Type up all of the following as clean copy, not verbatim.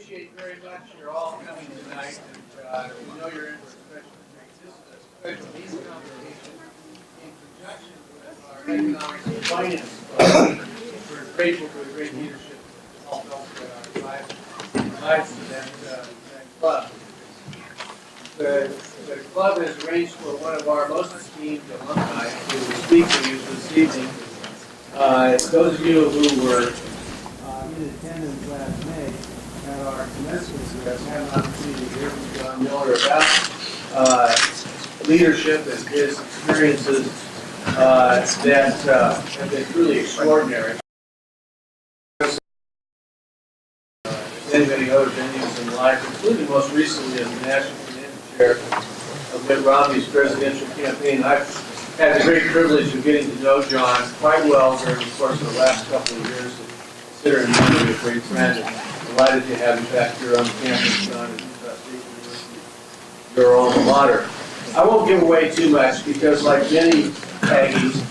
appreciate very much your all coming tonight. And we know you're in for a special treat. This is a special needs conversation in conjunction with our economics and finance club. We're grateful for the great leadership that helped us drive to that club. The club has arranged for one of our most esteemed alumni to speak to you this evening. Those of you who were in attendance last May at our commencement address had an opportunity to hear from John Miller about leadership and his experiences that have been truly extraordinary. Many other venues in life, including most recently as the National Financial Chair of Mitt Romney's presidential campaign. I've had the great privilege of getting to know John quite well during the course of the last couple of years. Consider him to be a great friend, and delighted to have you back here on the campus, John, at Utah State University, your alma mater. I won't give away too much because, like many Aggies,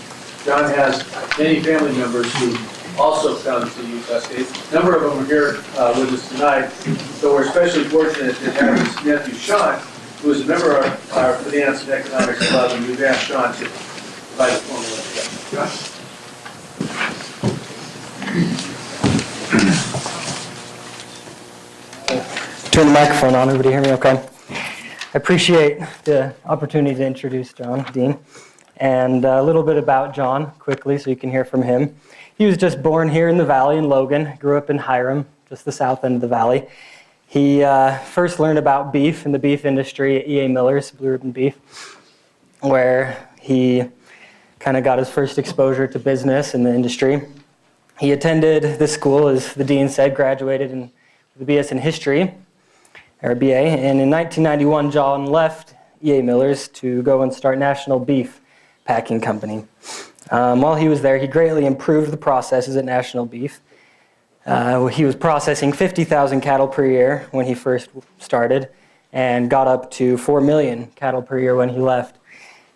John has many family members who also come to Utah State. A number of them are here with us tonight, so we're especially fortunate to have his nephew Sean, who is a member of our Finance and Economics Club, and we've asked Sean to provide a formal introduction. John? Turn the microphone on. Everybody hear me okay? I appreciate the opportunity to introduce John, Dean, and a little bit about John quickly so you can hear from him. He was just born here in the valley in Logan, grew up in Hiram, just the south end of the valley. He first learned about beef in the beef industry at E.A. Miller's, Blue Ribbon Beef, where he kind of got his first exposure to business in the industry. He attended this school, as the dean said, graduated with a BS in history, or BA, and in 1991, John left E.A. Miller's to go and start National Beef Packing Company. While he was there, he greatly improved the processes at National Beef. He was processing 50,000 cattle per year when he first started and got up to 4 million cattle per year when he left.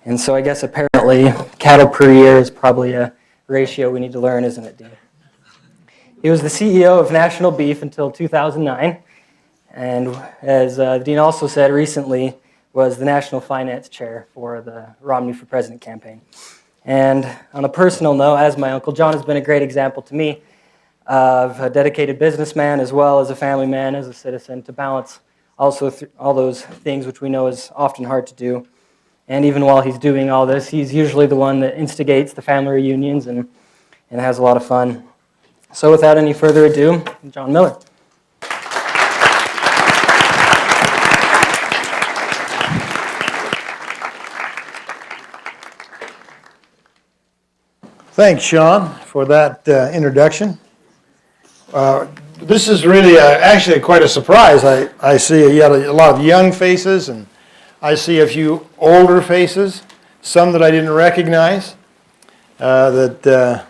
And so I guess apparently cattle per year is probably a ratio we need to learn, isn't it, Dean? He was the CEO of National Beef until 2009, and as Dean also said recently, was the National Finance Chair for the Romney for President campaign. And on a personal note, as my Uncle John has been a great example to me of a dedicated businessman as well as a family man, as a citizen, to balance also all those things which we know is often hard to do. And even while he's doing all this, he's usually the one that instigates the family reunions and has a lot of fun. So without any further ado, John Miller. Thanks, Sean, for that introduction. This is really actually quite a surprise. I see you had a lot of young faces, and I see a few older faces, some that I didn't recognize, that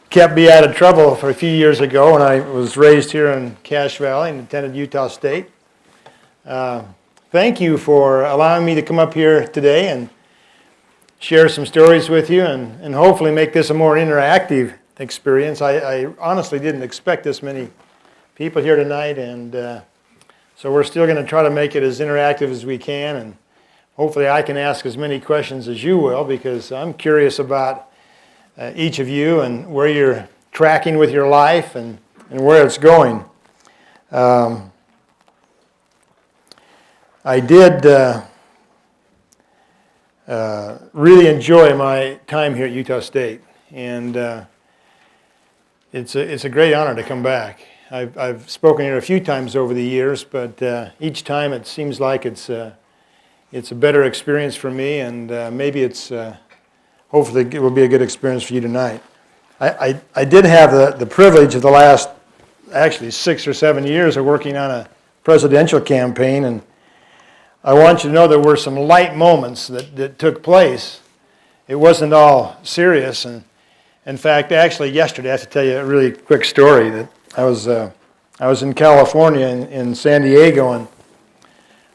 kept me out of trouble for a few years ago when I was raised here in Cache Valley and attended Utah State. Thank you for allowing me to come up here today and share some stories with you and hopefully make this a more interactive experience. I honestly didn't expect this many people here tonight, and so we're still going to try to make it as interactive as we can, and hopefully I can ask as many questions as you will, because I'm curious about each of you and where you're tracking with your life and where it's going. I did really enjoy my time here at Utah State, and it's a great honor to come back. I've spoken here a few times over the years, but each time it seems like it's a better experience for me, and maybe it's hopefully it will be a good experience for you tonight. I did have the privilege of the last actually 6 or 7 years of working on a presidential campaign, and I want you to know there were some light moments that took place. It wasn't all serious, and in fact, actually yesterday, I have to tell you a really quick story. That I was in California in San Diego, and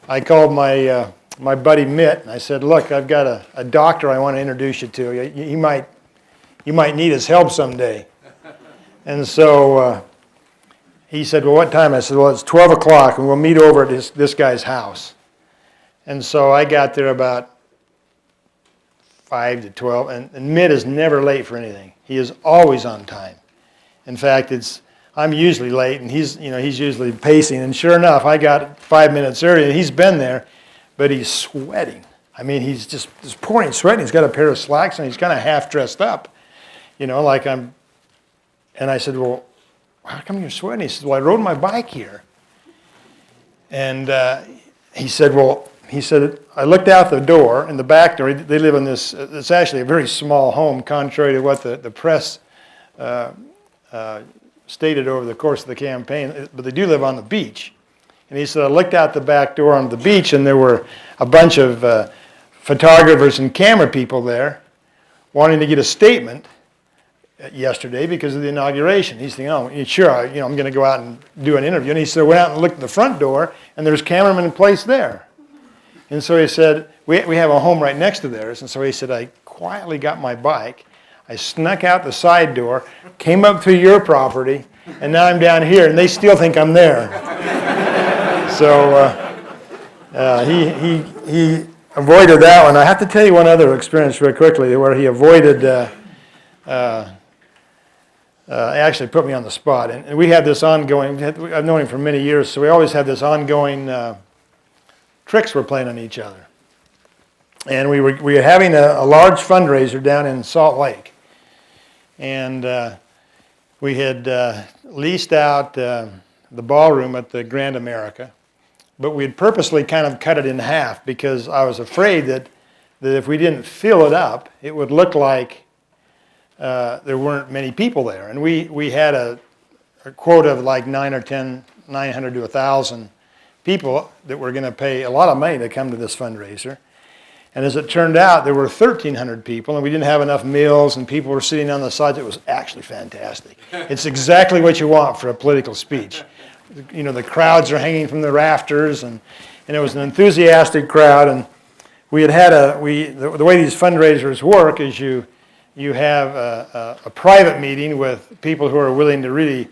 I called my buddy Mitt, and I said, "Look, I've got a doctor I want to introduce you to. You might need his help someday." And so he said, well, what time? I said, well, it's 12 o'clock, and we'll meet over at this guy's house. And so I got there about 5 to 12, and Mitt is never late for anything. He is always on time. In fact, I'm usually late, and he's usually pacing. And sure enough, I got 5 minutes early, and he's been there, but he's sweating. I mean, he's just pouring sweat. He's got a pair of slacks, and he's kind of half dressed up, like I'm. And I said, well, how come you're sweating? He said, well, I rode my bike here. And he said, I looked out the door, in the back door. They live in this, it's actually a very small home, contrary to what the press stated over the course of the campaign, but they do live on the beach. And he said, I looked out the back door on the beach, and there were a bunch of photographers and camera people there wanting to get a statement yesterday because of the inauguration. He's thinking, oh, sure, I'm going to go out and do an interview. And he said, I went out and looked at the front door, and there's cameramen in place there. And so he said, we have a home right next to theirs. And so he said, I quietly got my bike, I snuck out the side door, came up through your property, and now I'm down here, and they still think I'm there. So he avoided that one. I have to tell you one other experience real quickly where he avoided, actually put me on the spot. And we had this ongoing, I've known him for many years, so we always had this ongoing tricks we're playing on each other. And we were having a large fundraiser down in Salt Lake. And we had leased out the ballroom at the Grand America. But we had purposely kind of cut it in half because I was afraid that if we didn't fill it up, it would look like there weren't many people there. And we had a quota of like 900 to 1,000 people that were going to pay a lot of money to come to this fundraiser. And as it turned out, there were 1,300 people, and we didn't have enough meals, and people were sitting on the sides. It was actually fantastic. It's exactly what you want for a political speech. The crowds are hanging from the rafters, and it was an enthusiastic crowd. And we had the way these fundraisers work is you have a private meeting with people who are willing to really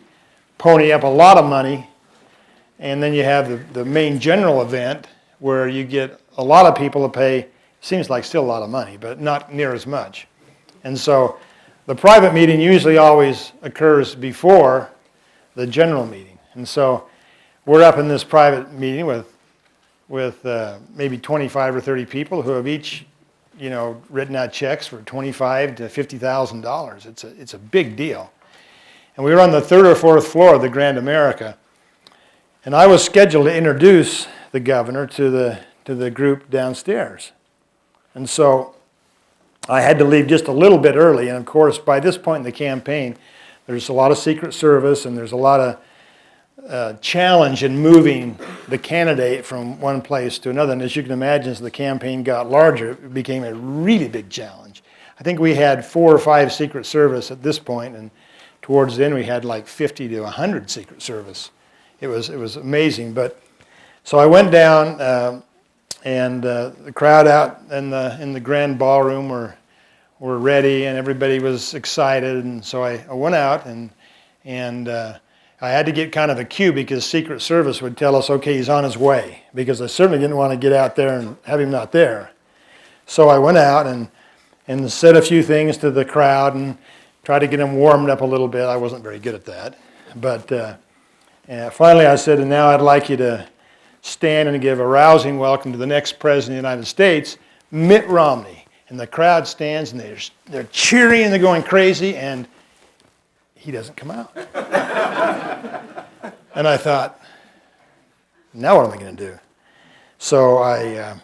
pony up a lot of money, and then you have the main general event where you get a lot of people to pay. Seems like still a lot of money, but not near as much. And so the private meeting usually always occurs before the general meeting. And so we're up in this private meeting with maybe 25 or 30 people who have each, written out checks for $25,000 to $50,000. It's a big deal. And we were on the third or fourth floor of the Grand America. And I was scheduled to introduce the governor to the group downstairs. And so I had to leave just a little bit early. And of course, by this point in the campaign, there's a lot of Secret Service and there's a lot of challenge in moving the candidate from one place to another. And as you can imagine, as the campaign got larger, it became a really big challenge. I think we had 4 or 5 Secret Service at this point, and towards the end we had like 50 to 100 Secret Service. It was amazing. But so I went down. And the crowd out in the grand ballroom were ready, and everybody was excited. And so I went out, and I had to get kind of a cue because Secret Service would tell us, okay, he's on his way, because I certainly didn't want to get out there and have him not there. So I went out and said a few things to the crowd and tried to get them warmed up a little bit. I wasn't very good at that. But finally I said, and now I'd like you to stand and give a rousing welcome to the next president of the United States, Mitt Romney. And the crowd stands and they're cheering and they're going crazy, and he doesn't come out. And I thought, now what am I going to do? So I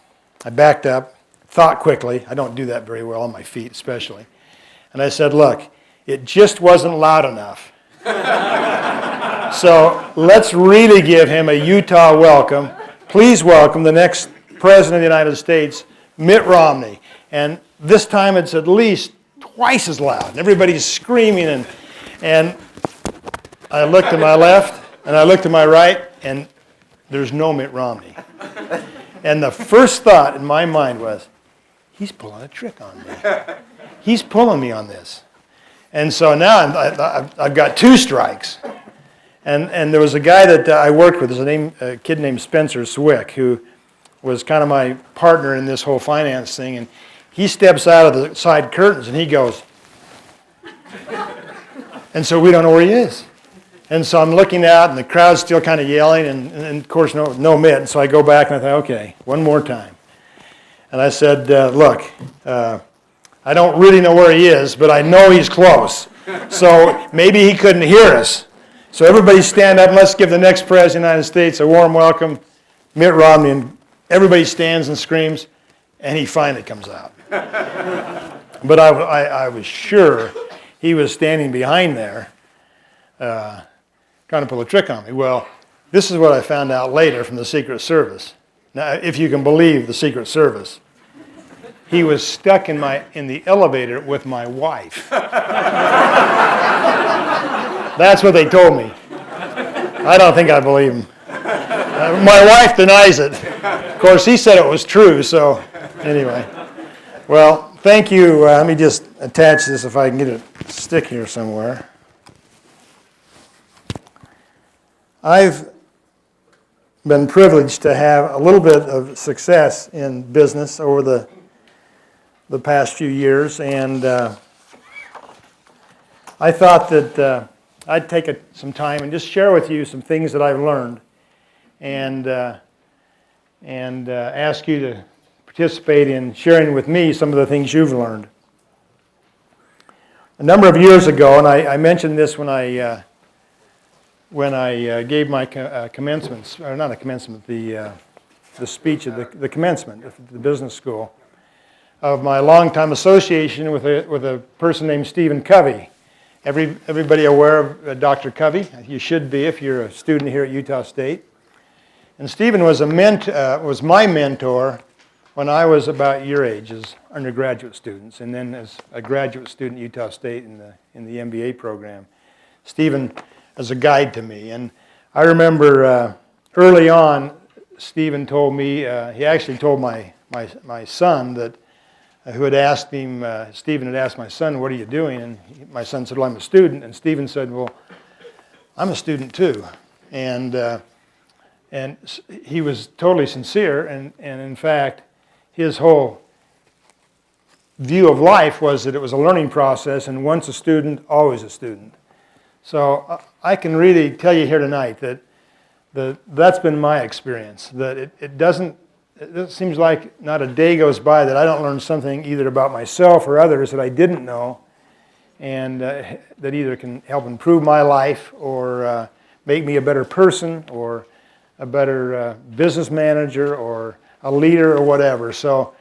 backed up, thought quickly. I don't do that very well on my feet especially. And I said, look, it just wasn't loud enough. So let's really give him a Utah welcome. Please welcome the next president of the United States, Mitt Romney. And this time it's at least twice as loud. And everybody's screaming. And I looked to my left and I looked to my right, and there's no Mitt Romney. And the first thought in my mind was, he's pulling a trick on me. He's pulling me on this. And so now I've got 2 strikes. And there was a guy that I worked with, there's a kid named Spencer Swick, who was kind of my partner in this whole finance thing, and he steps out of the side curtains and he goes, and so we don't know where he is. And so I'm looking out and the crowd's still kind of yelling, and of course no mitt, and so I go back and I thought, okay, one more time. And I said, look, I don't really know where he is, but I know he's close. So maybe he couldn't hear us. So everybody stand up and let's give the next President of the United States a warm welcome, Mitt Romney. And everybody stands and screams, and he finally comes out. But I was sure he was standing behind there trying to pull a trick on me. Well, this is what I found out later from the Secret Service. Now, if you can believe the Secret Service. He was stuck in the elevator with my wife. That's what they told me. I don't think I believe him. My wife denies it. Of course, he said it was true, so anyway. Well, thank you. Let me just attach this if I can get it stick here somewhere. I've been privileged to have a little bit of success in business over the past few years, and I thought that I'd take some time and just share with you some things that I've learned, and ask you to participate in sharing with me some of the things you've learned. A number of years ago, and I mentioned this when I gave my commencement, or not a commencement, the speech at the commencement of the business school, of my longtime association with a person named Stephen Covey. Everybody aware of Dr. Covey? You should be if you're a student here at Utah State. And Stephen was was my mentor when I was about your age as undergraduate students, and then as a graduate student at Utah State in the MBA program. Stephen as a guide to me, and I remember early on, Stephen told me he actually told my son that. Who had asked him, Stephen had asked my son, what are you doing? And my son said, well, I'm a student. And Stephen said, well, I'm a student too. And he was totally sincere. And in fact, his whole view of life was that it was a learning process, and once a student, always a student. So I can really tell you here tonight that that's been my experience, that it seems like not a day goes by that I don't learn something either about myself or others that I didn't know, and that either can help improve my life or make me a better person or a better business manager or a leader or whatever. So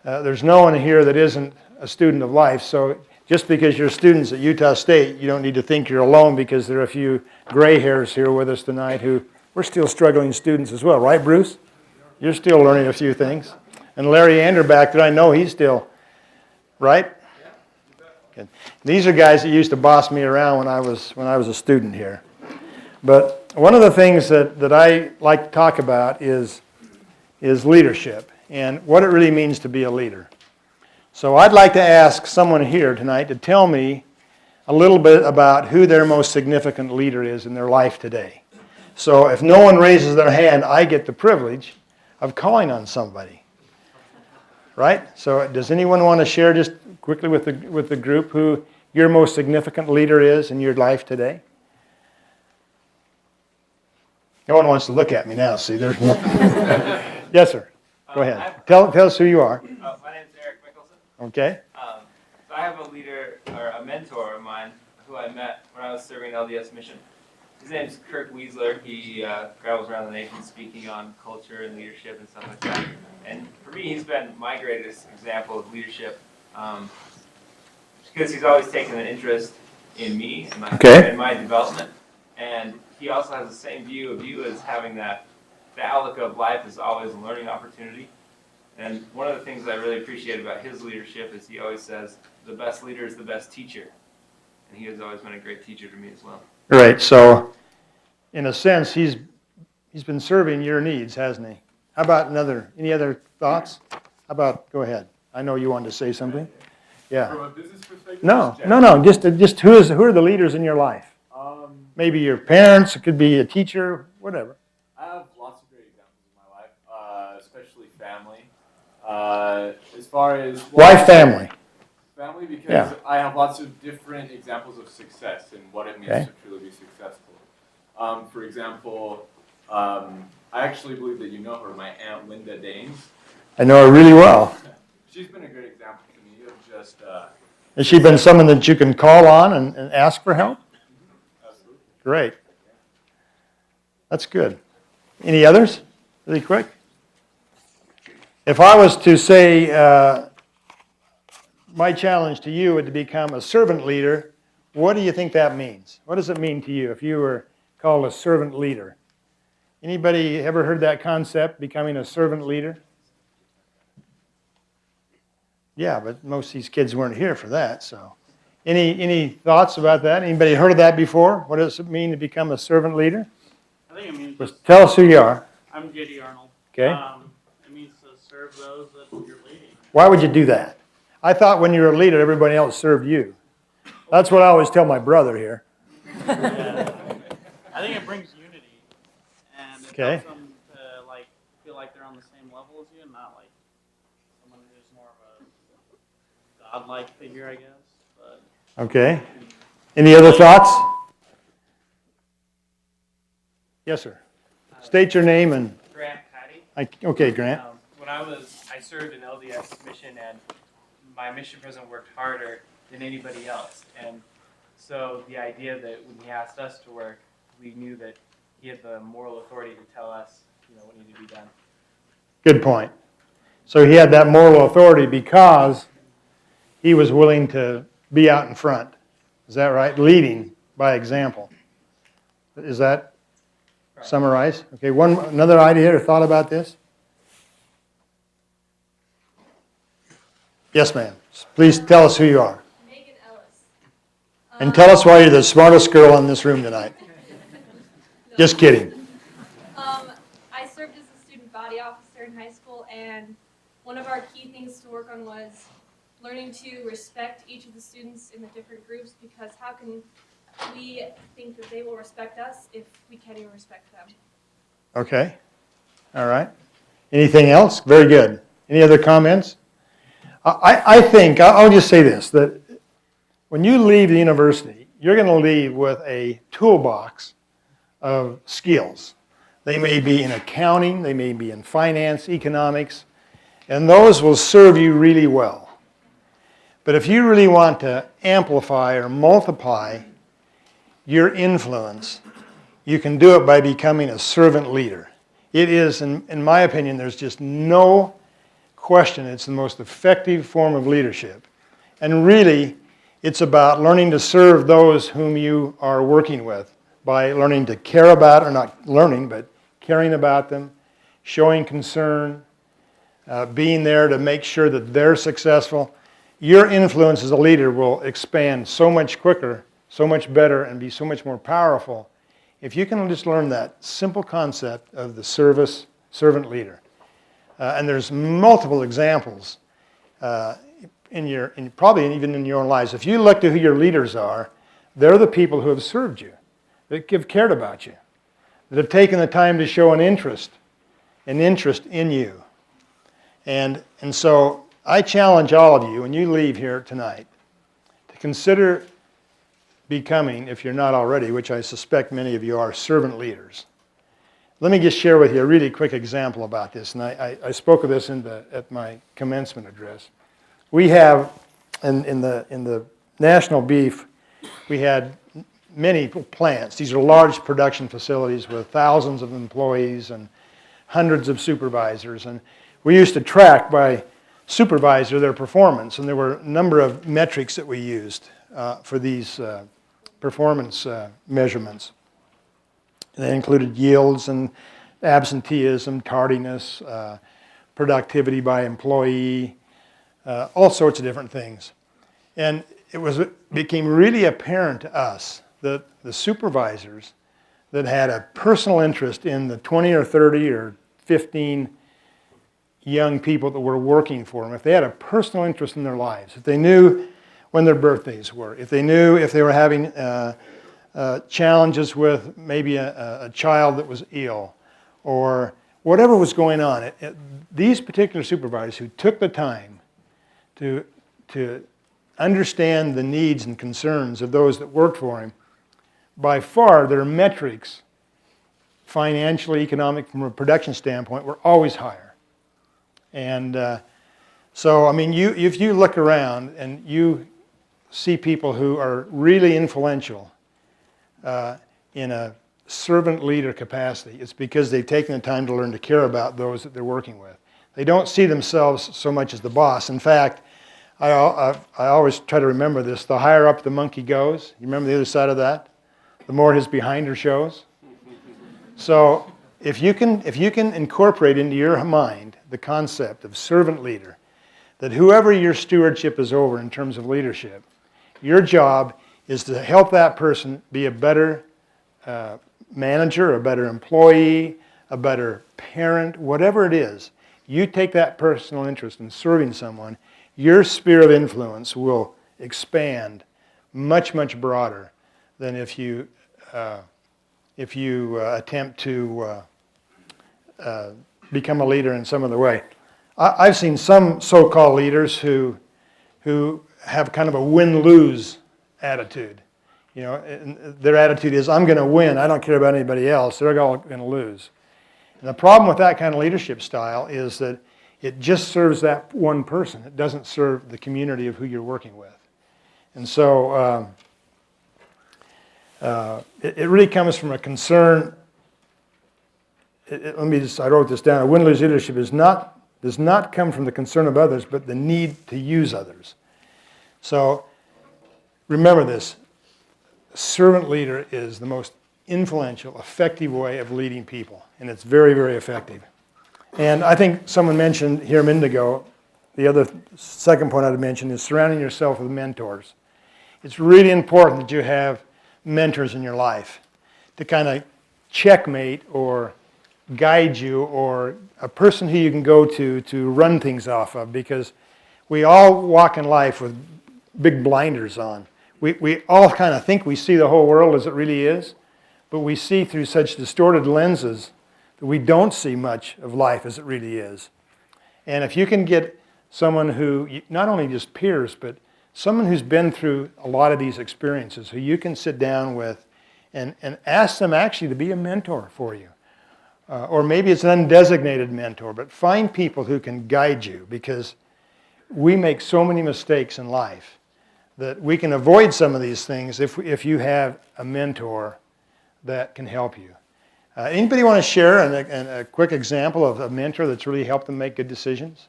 there's no one here that isn't a student of life. So just because you're students at Utah State, you don't need to think you're alone, because there are a few gray hairs here with us tonight who we're still struggling students as well. Right, Bruce? You're still learning a few things. And Larry Anderback, that I know he's still, right? Good. These are guys that used to boss me around when I was a student here. But one of the things that I like to talk about is leadership and what it really means to be a leader. So I'd like to ask someone here tonight to tell me a little bit about who their most significant leader is in their life today. So if no one raises their hand, I get the privilege of calling on somebody, right? So does anyone want to share just quickly with the group who your most significant leader is in your life today? No one wants to look at me now. See, there's one. Yes, sir. Go ahead. Tell us who you are. My name's Eric Mickelson. Okay. So I have a leader, or a mentor of mine, who I met when I was serving LDS mission. His name's Kirk Weisler. He travels around the nation speaking on culture and leadership and stuff like that. And for me, he's been my greatest example of leadership, because he's always taken an interest in me and my development. And he also has the same view of you as having the outlook of life is always a learning opportunity. And one of the things I really appreciate about his leadership is he always says, the best leader is the best teacher. And he has always been a great teacher to me as well. Right, so in a sense, he's been serving your needs, hasn't he? How about any other thoughts? Go ahead. I know you wanted to say something. Yeah. From a business perspective? No. Just who are the leaders in your life? maybe your parents, it could be a teacher, whatever. I have lots of great examples in my life, especially family. As far as Why family? Family, because Yeah. I have lots of different examples of success and what it means Okay. to truly be successful. For example, I actually believe that you know her, my Aunt Linda Danes. I know her really well. She's been a great example to me of just. Has she been someone that you can call on and ask for help? Absolutely. Great. That's good. Any others? Really quick. If I was to say my challenge to you would to become a servant leader, what do you think that means? What does it mean to you if you were called a servant leader? Anybody ever heard that concept, becoming a servant leader? Yeah, but most of these kids weren't here for that, so. Any thoughts about that? Anybody heard of that before? What does it mean to become a servant leader? I think it means Just tell us who you are. I'm JD Arnold. Okay. It means to serve those that you're leading. Why would you do that? I thought when you were a leader, everybody else served you. That's what I always tell my brother here. I think it brings unity, and it Okay. helps them to feel like they're on the same level as you, and not like someone who's more of a godlike figure, I guess. But Okay. Any other thoughts? Yes, sir. State your name and, Grant Patty. okay, Grant. When I served in LDS mission, and my mission president worked harder than anybody else. And so the idea that when he asked us to work, we knew that he had the moral authority to tell us, what needed to be done. Good point. So he had that moral authority because he was willing to be out in front. Is that right? Leading by example. Is that Right. summarized? Okay, another idea or thought about this? Yes, ma'am. Please tell us who you are. Megan Ellis. And tell us why you're the smartest girl in this room tonight. Just kidding. I served as a student body officer in high school, and one of our key things to work on was learning to respect each of the students in the different groups, because how can we think that they will respect us if we can't even respect them? Okay. All right. Anything else? Very good. Any other comments? I think, I'll just say this, that when you leave the university, you're going to leave with a toolbox of skills. They may be in accounting, they may be in finance, economics, and those will serve you really well. But if you really want to amplify or multiply your influence, you can do it by becoming a servant leader. It is, in my opinion, there's just no question, it's the most effective form of leadership. And really, it's about learning to serve those whom you are working with by learning to care about, or not learning, but caring about them, showing concern, being there to make sure that they're successful. Your influence as a leader will expand so much quicker, so much better, and be so much more powerful if you can just learn that simple concept of the servant leader. And there's multiple examples probably even in your own lives. If you look to who your leaders are, they're the people who have served you, that have cared about you, that have taken the time to show an interest in you. And so I challenge all of you, when you leave here tonight, to consider becoming, if you're not already, which I suspect many of you are, servant leaders. Let me just share with you a really quick example about this, and I spoke of this at my commencement address. We have, in the national beef, we had many plants. These are large production facilities with thousands of employees and hundreds of supervisors, and we used to track by supervisor their performance, and there were a number of metrics that we used for these performance measurements. They included yields and absenteeism, tardiness, productivity by employee, all sorts of different things. And it became really apparent to us that the supervisors that had a personal interest in the 20 or 30 or 15 young people that were working for them, if they had a personal interest in their lives, if they knew when their birthdays were, if they knew if they were having challenges with maybe a child that was ill, or whatever was going on. These particular supervisors who took the time to understand the needs and concerns of those that worked for him, by far their metrics, financially, economic, from a production standpoint, were always higher. And so, I mean, if you look around and you see people who are really influential in a servant leader capacity, it's because they've taken the time to learn to care about those that they're working with. They don't see themselves so much as the boss. In fact, I always try to remember this: the higher up the monkey goes, you remember the other side of that? The more his behinder shows. So if you can incorporate into your mind the concept of servant leader, that whoever your stewardship is over in terms of leadership, your job is to help that person be a better manager, a better employee, a better parent, whatever it is. You take that personal interest in serving someone, your sphere of influence will expand much, much broader than if you attempt to become a leader in some other way. I've seen some so-called leaders who have kind of a win-lose attitude. You know, and their attitude is, I'm going to win. I don't care about anybody else. They're all going to lose. And the problem with that kind of leadership style is that it just serves that one person. It doesn't serve the community of who you're working with. And so it really comes from a concern. I wrote this down. A win-lose leadership does not come from the concern of others, but the need to use others. So remember this. A servant leader is the most influential, effective way of leading people, and it's very, very effective. And I think someone mentioned here a minute ago, the other second point I'd mention is surrounding yourself with mentors. It's really important that you have mentors in your life to kind of checkmate or guide you, or a person who you can go to run things off of, because we all walk in life with big blinders on. We all kind of think we see the whole world as it really is, but we see through such distorted lenses that we don't see much of life as it really is. And if you can get someone who, not only just peers, but someone who's been through a lot of these experiences, who you can sit down with and ask them actually to be a mentor for you. Or maybe it's an undesignated mentor, but find people who can guide you, because we make so many mistakes in life that we can avoid some of these things if you have a mentor that can help you. Anybody want to share a quick example of a mentor that's really helped them make good decisions?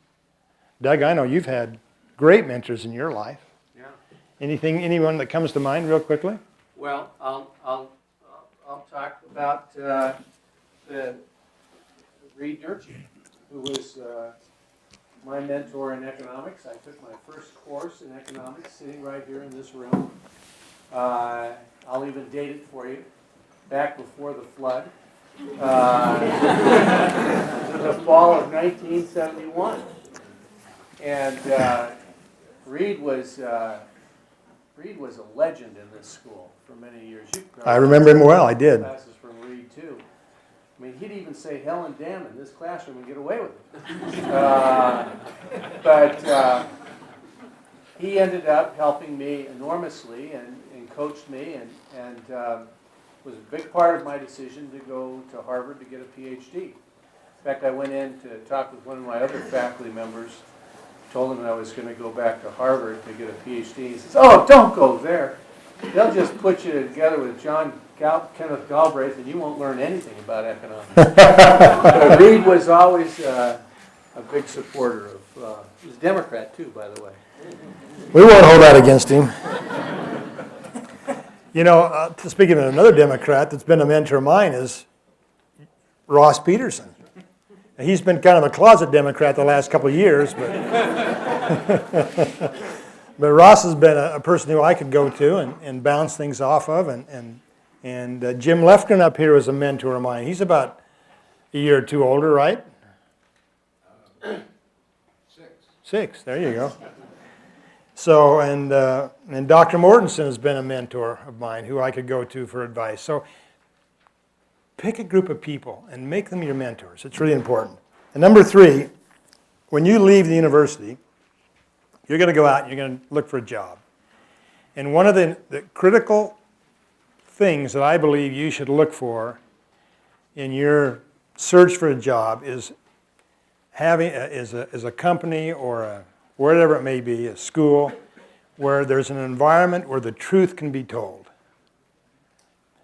Doug, I know you've had great mentors in your life. Yeah. Anyone that comes to mind real quickly? Well, I'll talk about Reed Durkee, who was my mentor in economics. I took my first course in economics sitting right here in this room. I'll even date it for you, back before the flood. The fall of 1971. And Reed was a legend in this school for many years. I remember him well, I did. Classes from Reed, too. I mean, he'd even say hell and damn in this classroom and get away with it. But he ended up helping me enormously and coached me and was a big part of my decision to go to Harvard to get a PhD. In fact, I went in to talk with one of my other faculty members, told him I was going to go back to Harvard to get a PhD. He says, "Oh, don't go there. They'll just put you together with Kenneth Galbraith, and you won't learn anything about economics." But Reed was always a big supporter of, he was a Democrat too, by the way. We won't hold that against him. You know, speaking of another Democrat that's been a mentor of mine is Ross Peterson. He's been kind of a closet Democrat the last couple of years, but but Ross has been a person who I could go to and bounce things off of, and Jim Lefkin up here was a mentor of mine. He's about a year or two older, right? 6. There you go. So, and Dr. Mortensen has been a mentor of mine who I could go to for advice. So pick a group of people and make them your mentors. It's really important. And number 3, when you leave the university, you're going to go out and you're going to look for a job. And one of the critical things that I believe you should look for in your search for a job is having is a company or a whatever it may be, a school, where there's an environment where the truth can be told.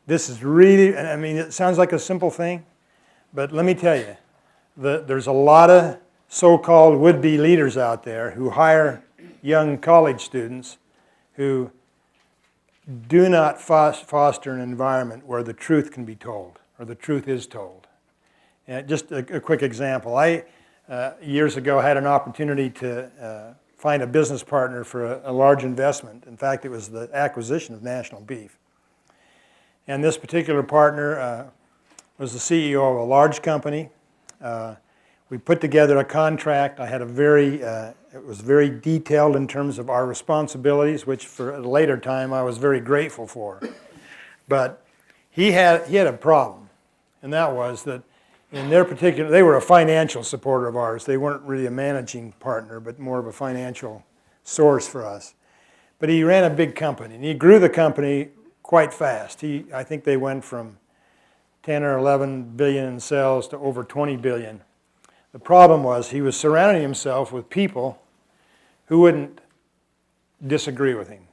This is really, I mean, it sounds like a simple thing, but let me tell you, there's a lot of so-called would-be leaders out there who hire young college students who do not foster an environment where the truth can be told, or the truth is told. And just a quick example. Years ago, had an opportunity to find a business partner for a large investment. In fact, it was the acquisition of National Beef. And this particular partner was the CEO of a large company. We put together a contract. I had it was very detailed in terms of our responsibilities, which for a later time I was very grateful for. But he had a problem, and that was that in their particular, they were a financial supporter of ours. They weren't really a managing partner, but more of a financial source for us. But he ran a big company, and he grew the company quite fast. I think they went from 10 or 11 billion in sales to over 20 billion. The problem was he was surrounding himself with people who wouldn't disagree with him,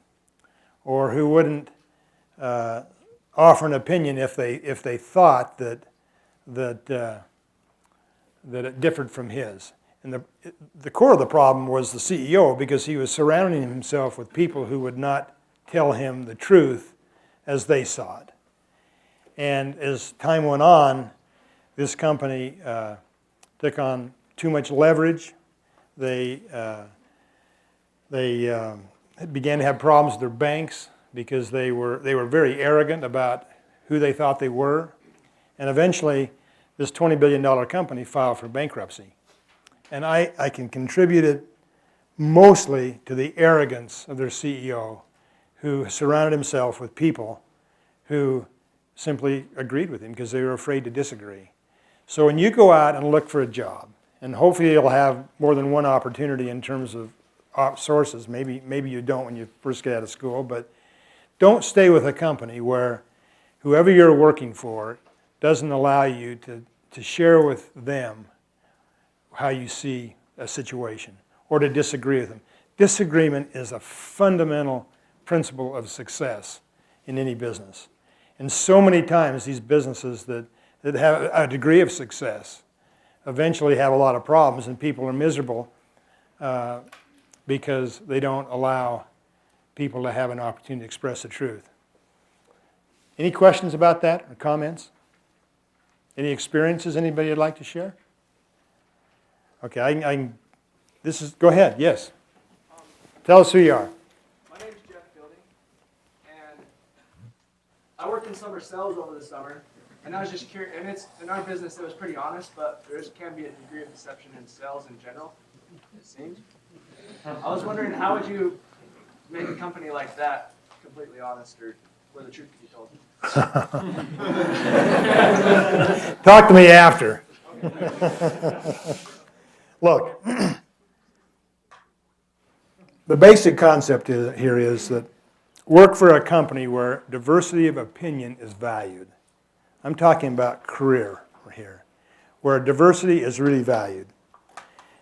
or who wouldn't offer an opinion if they thought that it differed from his. And the core of the problem was the CEO, because he was surrounding himself with people who would not tell him the truth as they saw it. And as time went on, this company took on too much leverage. They began to have problems with their banks because they were very arrogant about who they thought they were. And eventually, this $20 billion company filed for bankruptcy. And I can contribute it mostly to the arrogance of their CEO, who surrounded himself with people who simply agreed with him because they were afraid to disagree. So when you go out and look for a job, and hopefully you'll have more than one opportunity in terms of sources, maybe you don't when you first get out of school, but don't stay with a company where whoever you're working for doesn't allow you to share with them how you see a situation, or to disagree with them. Disagreement is a fundamental principle of success in any business. And so many times these businesses that have a degree of success eventually have a lot of problems, and people are miserable because they don't allow people to have an opportunity to express the truth. Any questions about that or comments? Any experiences anybody would like to share? Okay, go ahead, yes. Tell us who you are. My name is Jeff Fielding, and I worked in summer sales over the summer, and I was just curious, and it's in our business it was pretty honest, but there can be a degree of deception in sales in general, it seems. I was wondering, how would you make a company like that completely honest, or where the truth can be told? Talk to me after. Look, the basic concept here is that work for a company where diversity of opinion is valued. I'm talking about career here, where diversity is really valued.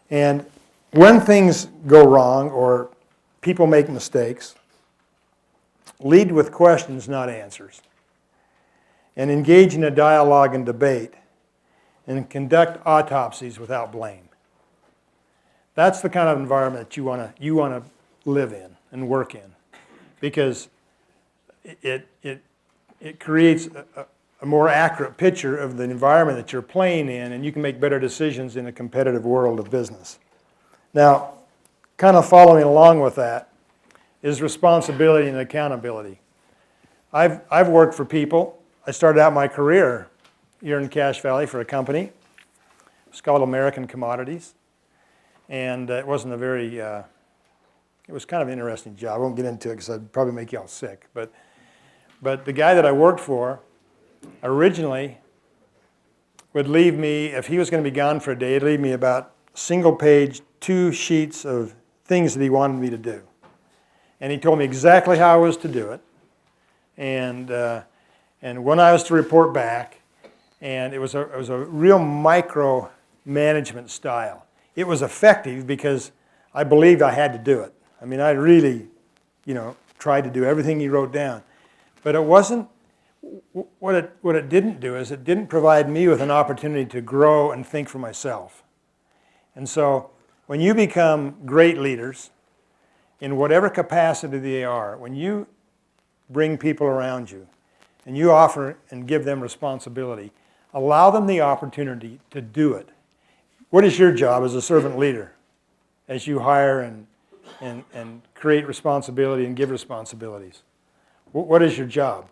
And when things go wrong or people make mistakes, lead with questions, not answers. And engage in a dialogue and debate, and conduct autopsies without blame. That's the kind of environment that you want to live in and work in, because it creates a more accurate picture of the environment that you're playing in, and you can make better decisions in a competitive world of business. Now, kind of following along with that is responsibility and accountability. I've worked for people. I started out my career here in Cache Valley for a company. It's called American Commodities. And it wasn't a very It was kind of an interesting job. I won't get into it because I'd probably make y'all sick. But the guy that I worked for originally would leave me, if he was going to be gone for a day, he'd leave me about single page, 2 sheets of things that he wanted me to do. And he told me exactly how I was to do it, and when I was to report back, and it was a real micro management style. It was effective because I believed I had to do it. I mean, I really, tried to do everything he wrote down, but it wasn't. What it didn't do is it didn't provide me with an opportunity to grow and think for myself. And so when you become great leaders, in whatever capacity they are, when you bring people around you and you offer and give them responsibility, allow them the opportunity to do it. What is your job as a servant leader as you hire and create responsibility and give responsibilities? What is your job?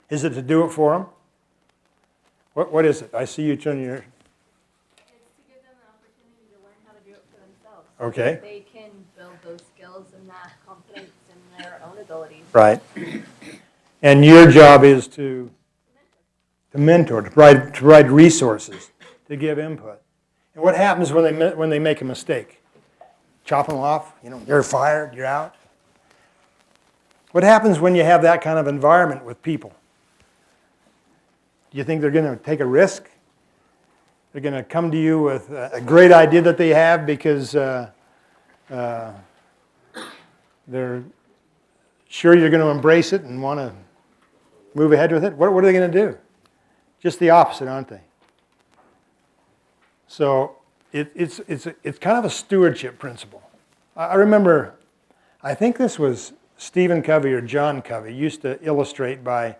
Is it to do it for them? What is it? I see you turning your... It's to give them the opportunity to learn how to do it for themselves. Okay. So they can build those skills and that confidence in their own abilities. Right. And your job is to mentor, to provide resources, to give input. And what happens when they make a mistake? Chop them off, you're fired, you're out. What happens when you have that kind of environment with people? Do you think they're going to take a risk? They're going to come to you with a great idea that they have because they're sure you're going to embrace it and want to move ahead with it? What are they going to do? Just the opposite, aren't they? So it's kind of a stewardship principle. I remember, I think this was Stephen Covey or John Covey used to illustrate by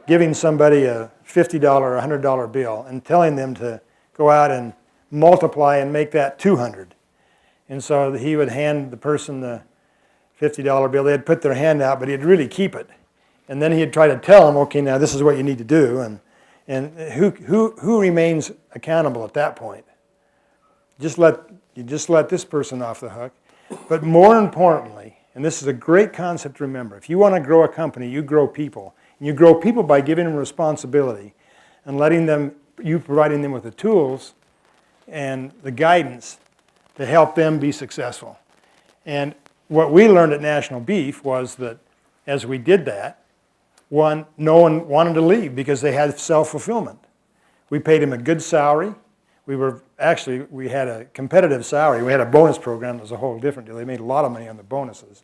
giving somebody a $50 or $100 bill and telling them to go out and multiply and make that 200. And so he would hand the person the $50 bill. They'd put their hand out, but he'd really keep it. And then he'd try to tell them, okay, now this is what you need to do. And who remains accountable at that point? You just let this person off the hook. But more importantly, and this is a great concept to remember, if you want to grow a company, you grow people. And you grow people by giving them responsibility and you providing them with the tools and the guidance to help them be successful. And what we learned at National Beef was that as we did that, no one wanted to leave because they had self-fulfillment. We paid them a good salary. We had a competitive salary. We had a bonus program that was a whole different deal. They made a lot of money on the bonuses.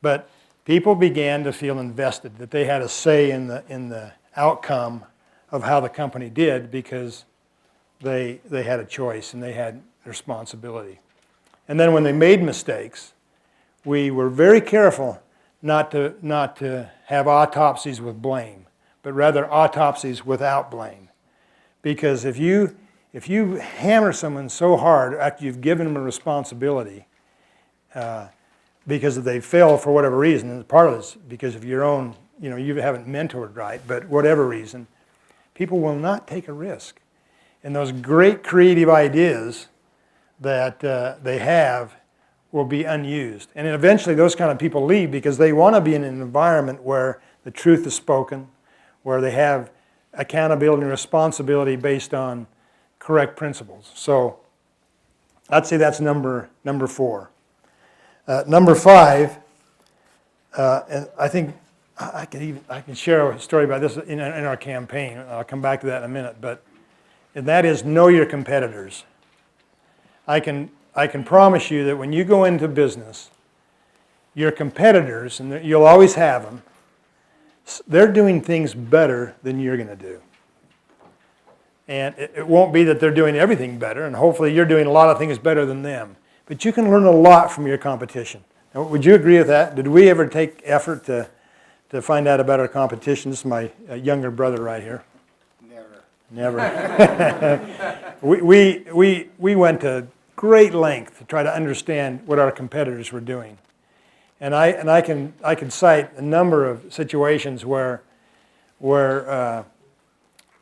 But people began to feel invested, that they had a say in the outcome of how the company did because they had a choice and they had responsibility. And then when they made mistakes, we were very careful not to have autopsies with blame, but rather autopsies without blame. Because if you hammer someone so hard after you've given them a responsibility, because they fail for whatever reason, and part of this because of your own, you haven't mentored right, but whatever reason, people will not take a risk. And those great creative ideas that they have will be unused. And then eventually those kind of people leave because they want to be in an environment where the truth is spoken, where they have accountability and responsibility based on correct principles. So I'd say that's number 4. Number 5, and I think I can share a story about this in our campaign. I'll come back to that in a minute. And that is know your competitors. I can promise you that when you go into business, your competitors, and you'll always have them, they're doing things better than you're going to do. And it won't be that they're doing everything better, and hopefully you're doing a lot of things better than them. But you can learn a lot from your competition. Now, would you agree with that? Did we ever take effort to find out about our competition? This is my younger brother right here. Never. We went to great length to try to understand what our competitors were doing. And I can cite a number of situations where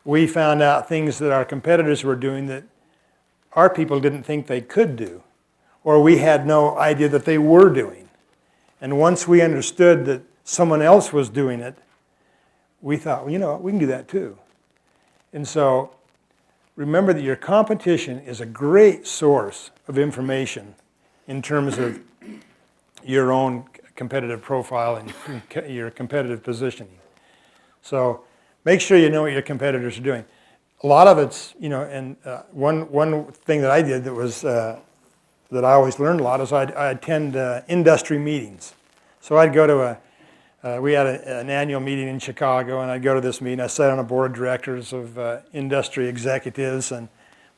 we found out things that our competitors were doing that our people didn't think they could do. or we had no idea that they were doing. And once we understood that someone else was doing it, we thought, well, you know what, we can do that too. And so remember that your competition is a great source of information in terms of your own competitive profile and your competitive positioning. So make sure you know what your competitors are doing. A lot of it's, you know, and one thing that I did that was that I always learned a lot is I attend industry meetings. So I'd go to we had an annual meeting in Chicago, and I'd go to this meeting. I sat on a board of directors of industry executives, and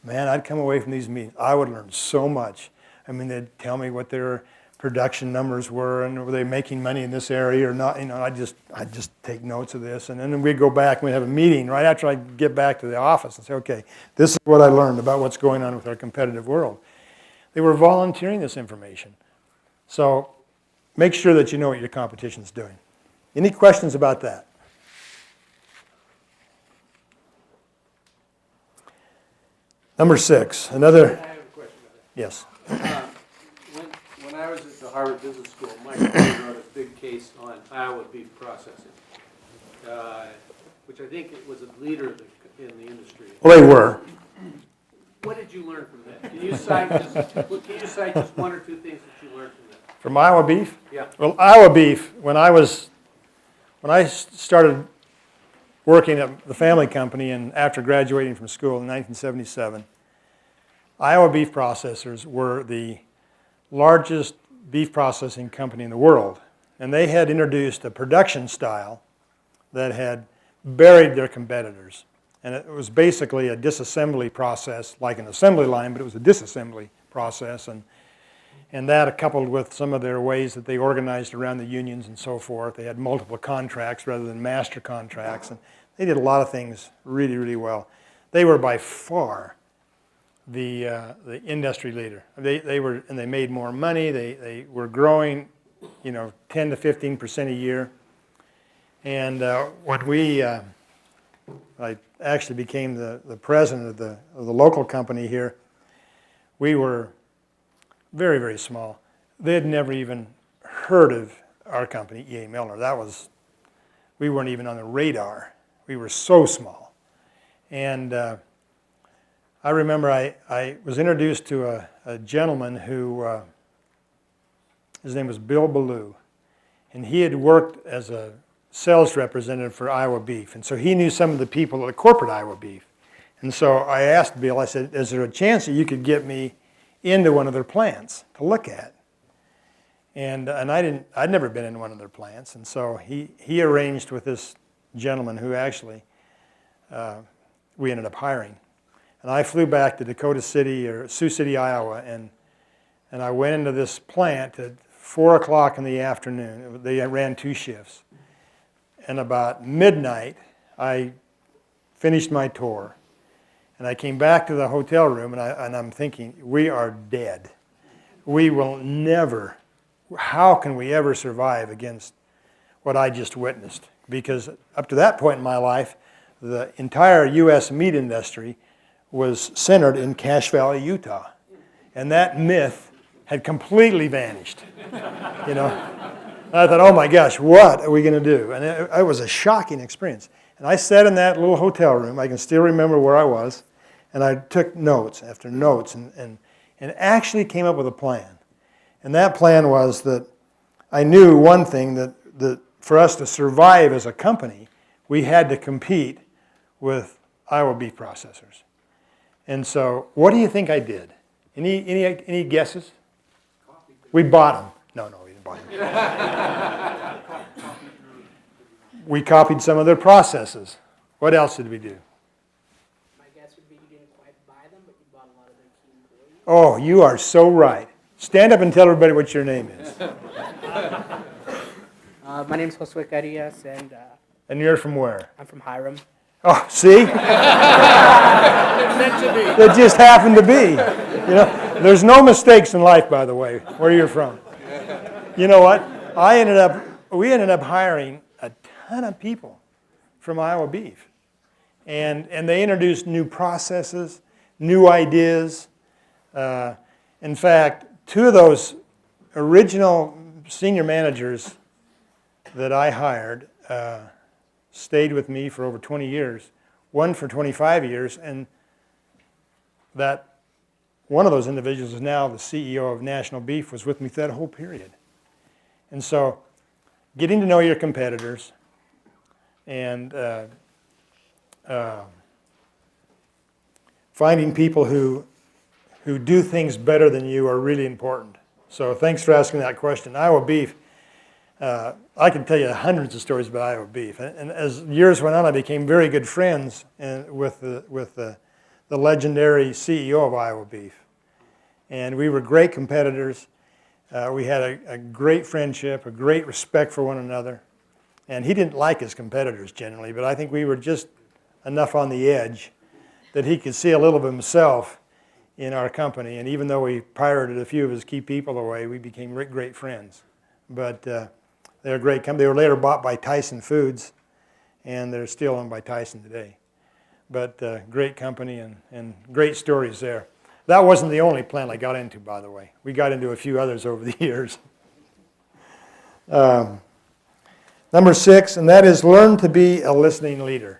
man, I'd come away from these meetings. I would learn so much. I mean, they'd tell me what their production numbers were, and were they making money in this area or not. You know, I'd just take notes of this, and then we'd go back and we'd have a meeting right after I get back to the office and say, okay, this is what I learned about what's going on with our competitive world. They were volunteering this information. So make sure that you know what your competition's doing. Any questions about that? Number 6, another. I have a question about that. Yes. When I was at the Harvard Business School, Mike Covey wrote a big case on Iowa beef processing, which I think it was a leader in the industry. Well, they were. What did you learn from that? Can you cite just one or two things that you learned from that? From Iowa beef? Yeah. Well, Iowa beef, when I started working at the family company and after graduating from school in 1977, Iowa Beef Processors were the largest beef processing company in the world. And they had introduced a production style that had buried their competitors. And it was basically a disassembly process, like an assembly line, but it was a disassembly process. And that, coupled with some of their ways that they organized around the unions and so forth, they had multiple contracts rather than master contracts. And they did a lot of things really, really well. They were by far the industry leader. They made more money. They were growing, 10 to 15% a year. And I actually became the president of the local company here. We were very, very small. They had never even heard of our company, E.A. Milner. We weren't even on the radar. We were so small. And I remember I was introduced to a gentleman who, his name was Bill Ballou, and he had worked as a sales representative for Iowa Beef. And so he knew some of the people at corporate Iowa Beef. And so I asked Bill, I said, is there a chance that you could get me into one of their plants to look at? And I'd never been in one of their plants. And so he arranged with this gentleman who actually we ended up hiring. And I flew back to Dakota City or Sioux City, Iowa, and I went into this plant at 4 o'clock in the afternoon. They ran 2 shifts. And about midnight, I finished my tour. And I came back to the hotel room, and I'm thinking, we are dead. We will never, how can we ever survive against what I just witnessed? Because up to that point in my life, the entire U.S. meat industry was centered in Cache Valley, Utah. And that myth had completely vanished. I thought, oh my gosh, what are we going to do? And it was a shocking experience. And I sat in that little hotel room. I can still remember where I was. And I took notes after notes and actually came up with a plan. And that plan was that I knew one thing, that for us to survive as a company, we had to compete with Iowa Beef Processors. And so what do you think I did? Any guesses? We bought them. No, we didn't buy them. We copied some of their processes. What else did we do? My guess would be you didn't quite buy them, but you bought a lot of their key employees. Oh, you are so right. Stand up and tell everybody what your name is. My name's Josue Carillas, And you're from where? I'm from Hiram. Oh, see? That just happened to be. There's no mistakes in life, by the way, where you're from. You know what? We ended up hiring a ton of people from Iowa Beef. And they introduced new processes, new ideas. In fact, two of those original senior managers that I hired stayed with me for over 20 years, one for 25 years, and that one of those individuals is now the CEO of National Beef, was with me through that whole period. And so getting to know your competitors and finding people who do things better than you are really important. So thanks for asking that question. Iowa Beef, I can tell you hundreds of stories about Iowa Beef. And as years went on, I became very good friends with the legendary CEO of Iowa Beef. And we were great competitors. We had a great friendship, a great respect for one another. And he didn't like his competitors generally, but I think we were just enough on the edge that he could see a little of himself in our company. And even though we pirated a few of his key people away, we became great friends. But they're a great company. They were later bought by Tyson Foods, and they're still owned by Tyson today. But great company and great stories there. That wasn't the only plant I got into, by the way. We got into a few others over the years. Number 6, and that is learn to be a listening leader.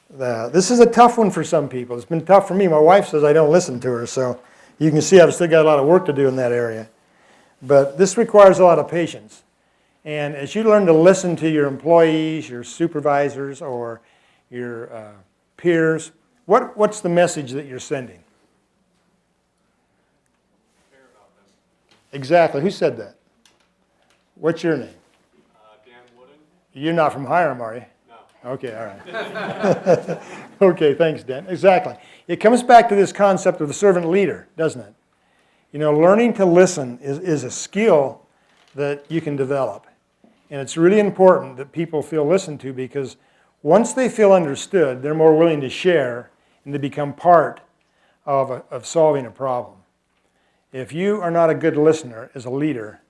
This is a tough one for some people. It's been tough for me. My wife says I don't listen to her, so you can see I've still got a lot of work to do in that area. But this requires a lot of patience. And as you learn to listen to your employees, your supervisors, or your peers, what's the message that you're sending? Care about them. Exactly. Who said that? What's your name? Dan Wooden? You're not from Hiram, are you? No. Okay, all right. Okay, thanks, Dan. Exactly. It comes back to this concept of the servant leader, doesn't it? You know, learning to listen is a skill that you can develop. And it's really important that people feel listened to, because once they feel understood, they're more willing to share and to become part of solving a problem. If you are not a good listener as a leader,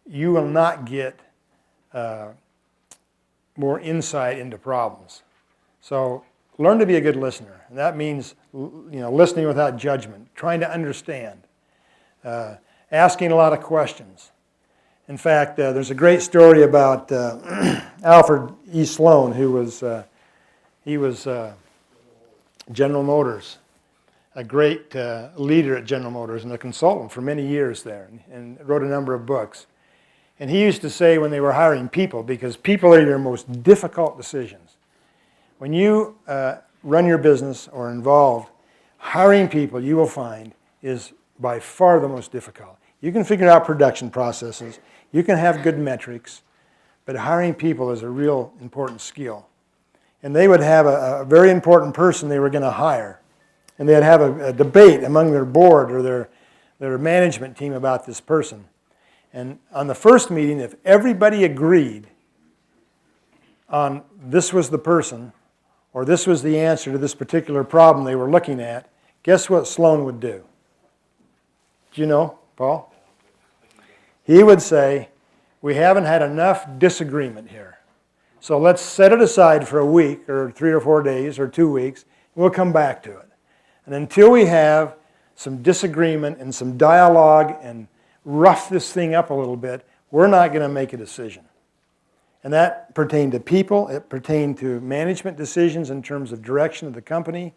you will not get more insight into problems. So learn to be a good listener. And that means, listening without judgment, trying to understand, asking a lot of questions. In fact, there's a great story about Alfred E. Sloan, who was General Motors, a great leader at General Motors and a consultant for many years there, and wrote a number of books. And he used to say when they were hiring people, because people are your most difficult decisions. When you run your business or involved, hiring people, you will find, is by far the most difficult. You can figure out production processes, you can have good metrics, but hiring people is a real important skill. And they would have a very important person they were going to hire, and they'd have a debate among their board or their management team about this person. And on the first meeting, if everybody agreed on this was the person, or this was the answer to this particular problem they were looking at, guess what Sloan would do? Do you know, Paul? He would say, we haven't had enough disagreement here. So let's set it aside for a week or 3 or 4 days or 2 weeks. And we'll come back to it. And until we have some disagreement and some dialogue and rough this thing up a little bit, we're not going to make a decision. And that pertained to people. It pertained to management decisions in terms of direction of the company,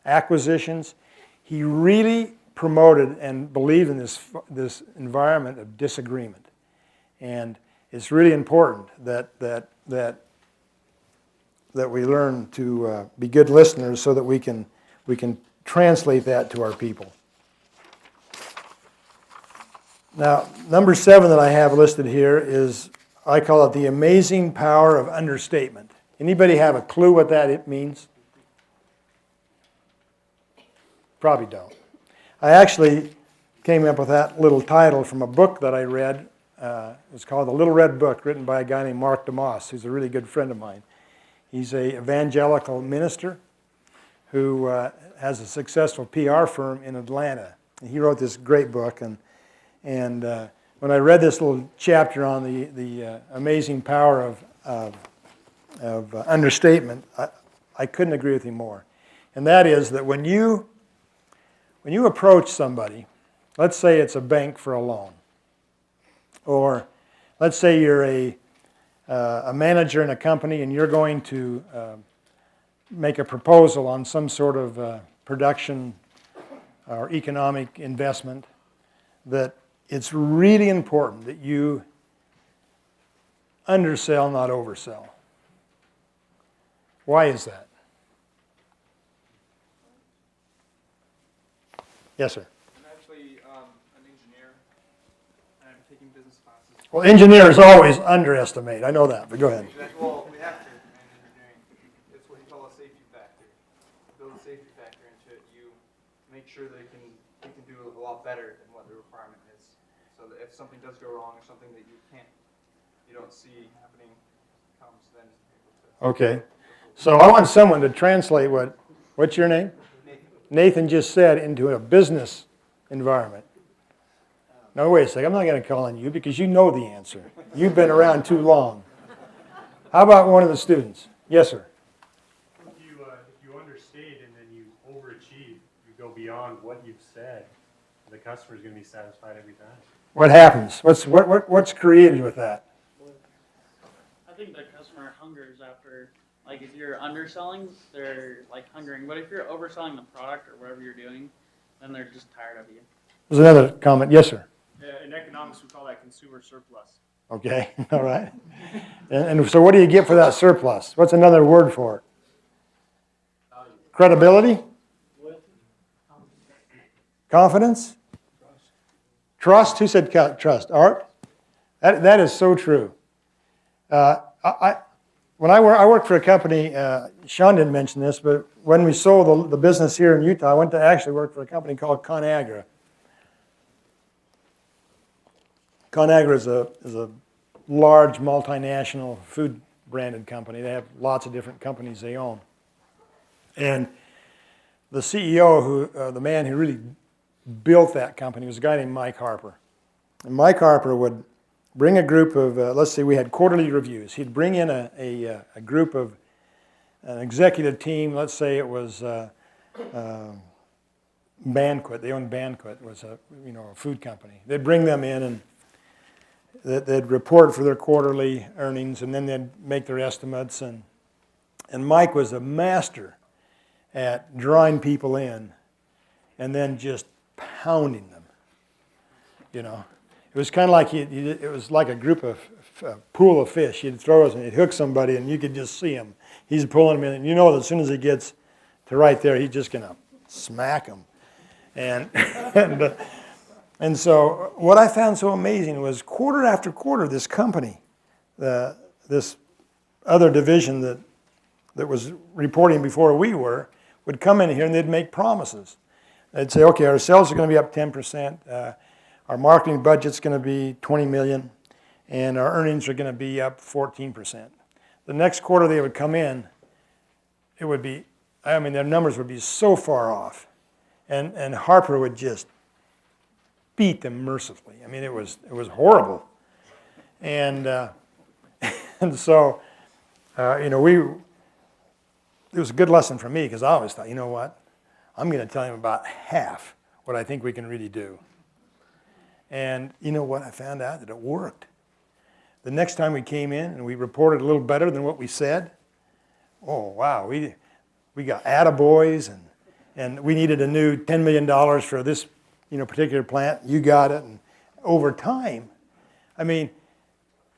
acquisitions. He really promoted and believed in this environment of disagreement. And it's really important that we learn to be good listeners so that we can translate that to our people. Now, number 7 that I have listed here is, I call it the amazing power of understatement. Anybody have a clue what that means? Probably don't. I actually came up with that little title from a book that I read. It's called The Little Red Book, written by a guy named Mark DeMoss, who's a really good friend of mine. He's an evangelical minister who has a successful PR firm in Atlanta. And he wrote this great book, and when I read this little chapter on the amazing power of understatement, I couldn't agree with him more. And that is that when you approach somebody let's say it's a bank for a loan. Or let's say you're a manager in a company and you're going to make a proposal on some sort of production or economic investment, that it's really important that you undersell, not oversell. Why is that? Yes, sir. I'm actually an engineer, and I'm taking business classes. Well, engineers always underestimate. I know that, but go ahead. Well, we have to in engineering. It's what you call a safety factor. Build a safety factor into it. You make sure that it can do a lot better than what the requirement is. So that if something does go wrong or something that you don't see happening comes, then able to. Okay. So I want someone to translate what's your name? Nathan just said into a business environment. No, wait a second. I'm not going to call on you because you know the answer. You've been around too long. How about one of the students? Yes, sir. If you understate and then you overachieve, you go beyond what you've said, the customer's going to be satisfied every time. What happens? What's created with that? I think the customer hungers after, like if you're underselling, they're like hungering. But if you're overselling the product or whatever you're doing, then they're just tired of you. There's another comment. Yes, sir. In economics, we call that consumer surplus. Okay. All right. And so what do you get for that surplus? What's another word for it? Credibility? Confidence? Trust? Who said trust? Art? That is so true. When I worked for a company, Sean didn't mention this, but when we sold the business here in Utah, I went to actually work for a company called ConAgra. ConAgra is a large multinational food branded company. They have lots of different companies they own. And the CEO, the man who really built that company, was a guy named Mike Harper. And Mike Harper would bring a group of, let's say we had quarterly reviews. He'd bring in a group of an executive team. Let's say it was Banquet. They owned Banquet. It was a food company. They'd bring them in and they'd report for their quarterly earnings, and then they'd make their estimates. And Mike was a master at drawing people in and then just pounding them. It was kind of like it was like a group of pool of fish. He'd throw us and he'd hook somebody, and you could just see him. He's pulling them in, and that as soon as he gets to right there, he's just going to smack them. And so what I found so amazing was quarter after quarter, this company, this other division that was reporting before we were, would come in here and they'd make promises. They'd say, okay, our sales are going to be up 10%, our marketing budget's going to be $20 million, and our earnings are going to be up 14%. The next quarter they would come in, it would be, their numbers would be so far off. And Harper would just beat them mercifully. It was horrible. And so, it was a good lesson for me because I always thought, you know what? I'm going to tell him about half what I think we can really do. And you know what? I found out that it worked. The next time we came in and we reported a little better than what we said, oh, wow, we got attaboys and we needed a new $10 million for this particular plant. You got it. And over time,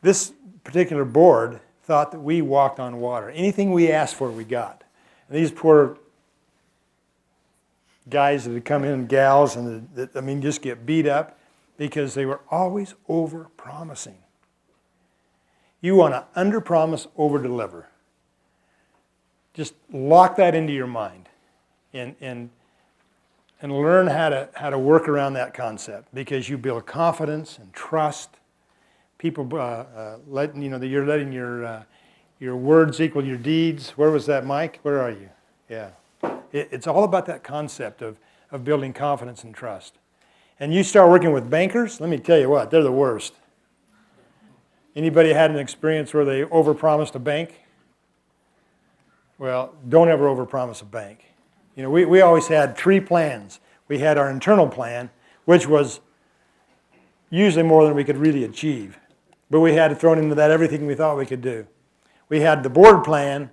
this particular board thought that we walked on water. Anything we asked for, we got. And these poor guys that had come in, and gals, and that just get beat up because they were always over-promising. You want to under-promise, over-deliver. Just lock that into your mind and learn how to work around that concept, because you build confidence and trust. People, you're letting your words equal your deeds. Where was that, Mike? Where are you? Yeah. It's all about that concept of building confidence and trust. And you start working with bankers, let me tell you what, they're the worst. Anybody had an experience where they overpromised a bank? Well, don't ever overpromise a bank. We always had 3 plans. We had our internal plan, which was usually more than we could really achieve. But we had thrown into that everything we thought we could do. We had the board plan,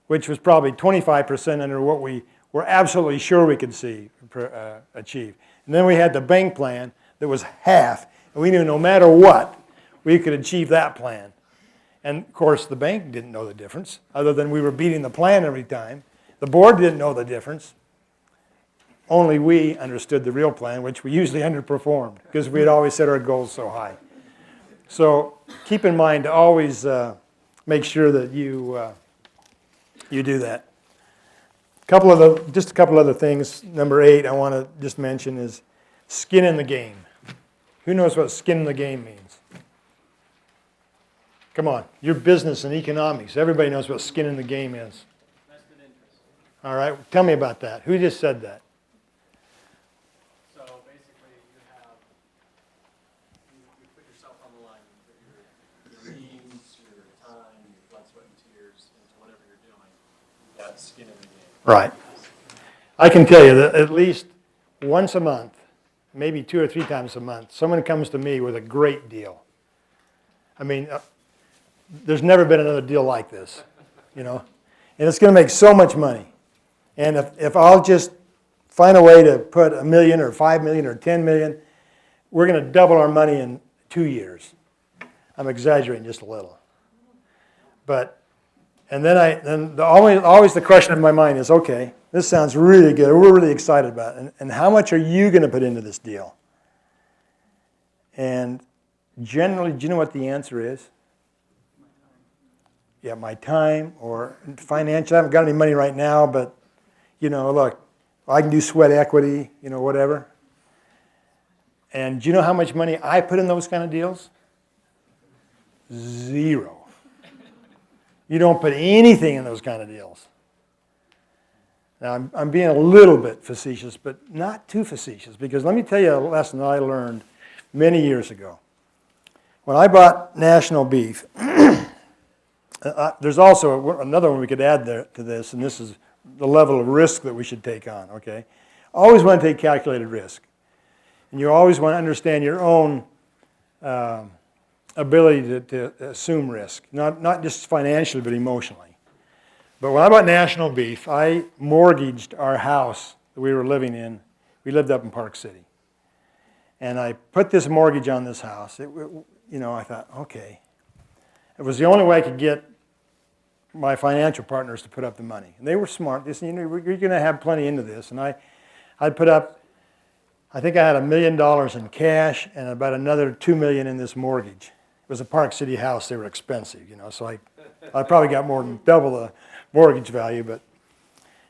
which was probably 25% under what we were absolutely sure we could achieve. And then we had the bank plan that was half, and we knew no matter what, we could achieve that plan. And of course, the bank didn't know the difference, other than we were beating the plan every time. The board didn't know the difference. Only we understood the real plan, which we usually underperformed, because we had always set our goals so high. So keep in mind to always make sure that you do that. Just a couple other things. Number 8 I want to just mention is skin in the game. Who knows what skin in the game means? Come on, your business and economics. Everybody knows what skin in the game is. Vested interest. All right, tell me about that. Who just said that? So basically, you put yourself on the line. You put your means, your time, your blood, sweat, and tears into whatever you're doing. You've got skin in the game. Right. I can tell you that at least once a month, maybe 2 or 3 times a month, someone comes to me with a great deal. I mean, there's never been another deal like this, you know. And it's going to make so much money. And if I'll just find a way to put $1 million or $5 million or $10 million, we're going to double our money in 2 years. I'm exaggerating just a little. But, and then always the question in my mind is, okay, this sounds really good. We're really excited about it. And how much are you going to put into this deal? And generally, do you know what the answer is? Yeah, my time or financial. I haven't got any money right now, but, you know, look, I can do sweat equity, you know, whatever. And do you know how much money I put in those kind of deals? 0. You don't put anything in those kind of deals. Now, I'm being a little bit facetious, but not too facetious, because let me tell you a lesson that I learned many years ago. When I bought National Beef, there's also another one we could add there to this, and this is the level of risk that we should take on, okay? Always want to take calculated risk. And you always want to understand your own ability to assume risk, not just financially, but emotionally. But when I bought National Beef, I mortgaged our house that we were living in. We lived up in Park City. And I put this mortgage on this house. You know, I thought, okay. It was the only way I could get my financial partners to put up the money. And they were smart. They said, you know, you're going to have plenty into this. And I'd put up, I think I had $1 million in cash and about another $2 million in this mortgage. It was a Park City house. They were expensive, you know, so I probably got more than double the mortgage value.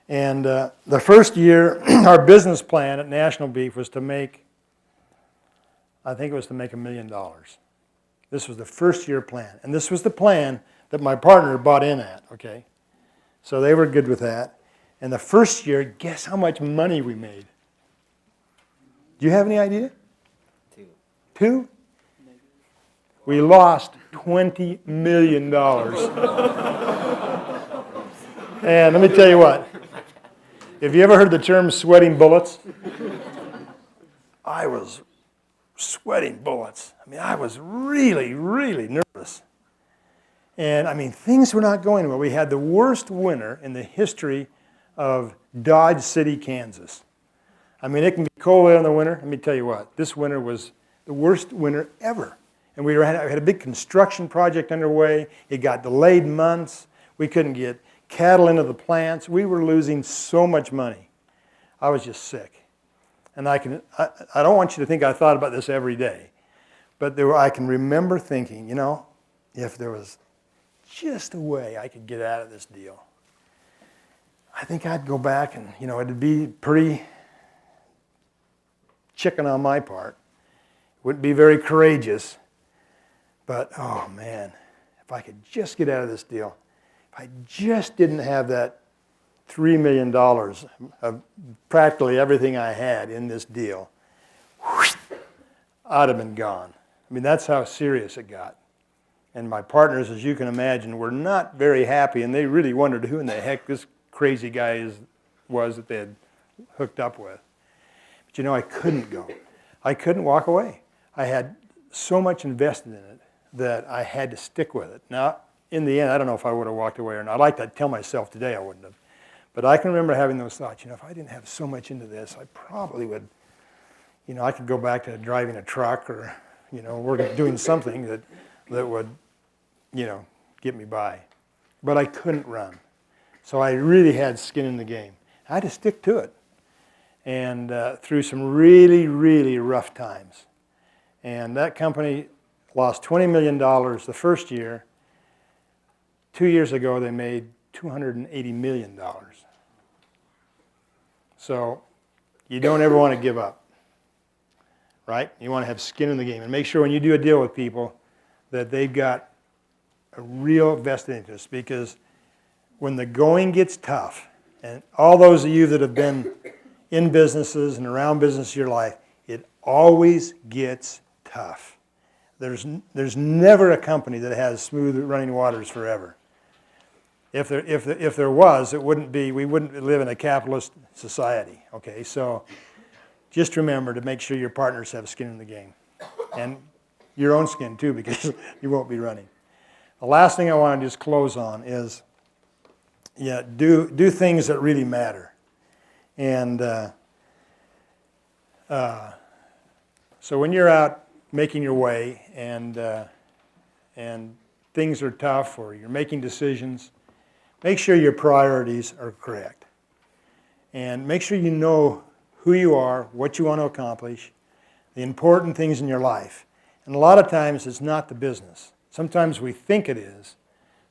And the first year, our business plan at National Beef was to make, I think it was to make $1 million. This was the first year plan. And this was the plan that my partner bought in at, okay? So they were good with that. And the first year, guess how much money we made? Do you have any idea? 2. 2? We lost $20 million. And let me tell you what. Have you ever heard the term sweating bullets? I was sweating bullets. I mean, I was really, really nervous. And, I mean, things were not going well. We had the worst winter in the history of Dodge City, Kansas. I mean, it can be cold out in the winter. Let me tell you what. This winter was the worst winter ever. And we had a big construction project underway. It got delayed months. We couldn't get cattle into the plants. We were losing so much money. I was just sick. And I don't want you to think I thought about this every day. But I can remember thinking, you know, if there was just a way I could get out of this deal, I think I'd go back and, you know, it'd be pretty chicken on my part. It wouldn't be very courageous. But, oh man, if I could just get out of this deal, if I just didn't have that $3 million of practically everything I had in this deal, I'd have been gone. I mean, that's how serious it got. And my partners, as you can imagine, were not very happy, and they really wondered who in the heck this crazy guy was that they had hooked up with. But you know, I couldn't go. I couldn't walk away. I had so much invested in it that I had to stick with it. Now, in the end, I don't know if I would have walked away or not. I like to tell myself today I wouldn't have. But I can remember having those thoughts, if I didn't have so much into this, I probably would, I could go back to driving a truck or, doing something that would, get me by. But I couldn't run. So I really had skin in the game. I had to stick to it. And through some really, really rough times. And that company lost $20 million the first year. 2 years ago, they made $280 million. So you don't ever want to give up, right? You want to have skin in the game. And make sure when you do a deal with people that they've got a real vested interest. Because when the going gets tough, and all those of you that have been in businesses and around business your life, it always gets tough. There's never a company that has smooth running waters forever. If there was, we wouldn't live in a capitalist society. Okay, so just remember to make sure your partners have skin in the game, and your own skin too, because you won't be running. The last thing I want to just close on is, do things that really matter. And so when you're out making your way and things are tough or you're making decisions, make sure your priorities are correct. And make sure you know who you are, what you want to accomplish, the important things in your life. And a lot of times it's not the business. Sometimes we think it is,